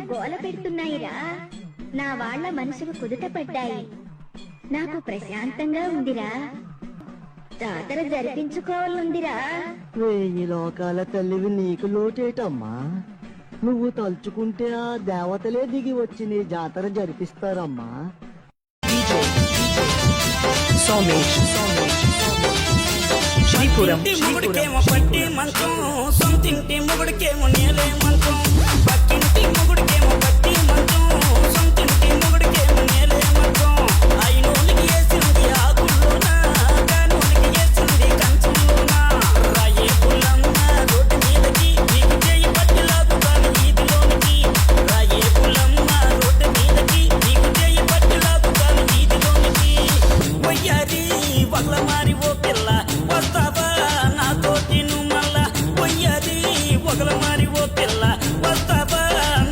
మేళాలు గోల పెడుతున్నాయిరా. నా వాళ్ళ మనసులు కుదుట పడ్డాయి. నాకు ప్రశాంతంగా ఉందిరా. జాతర జరిపించుకోవాలందిరా. 1000 లోకాల తల్లివి నీకు లోటేటమ్మా. నువ్వు తలుచుకుంటే ఆ దేవతలే దిగి వచ్చి నీ జాతర జరిపిస్తారమ్మా. మొగుడికేమో పట్టి మంచం, సొంతింటి మొగుడికేమో నేలే మంచం.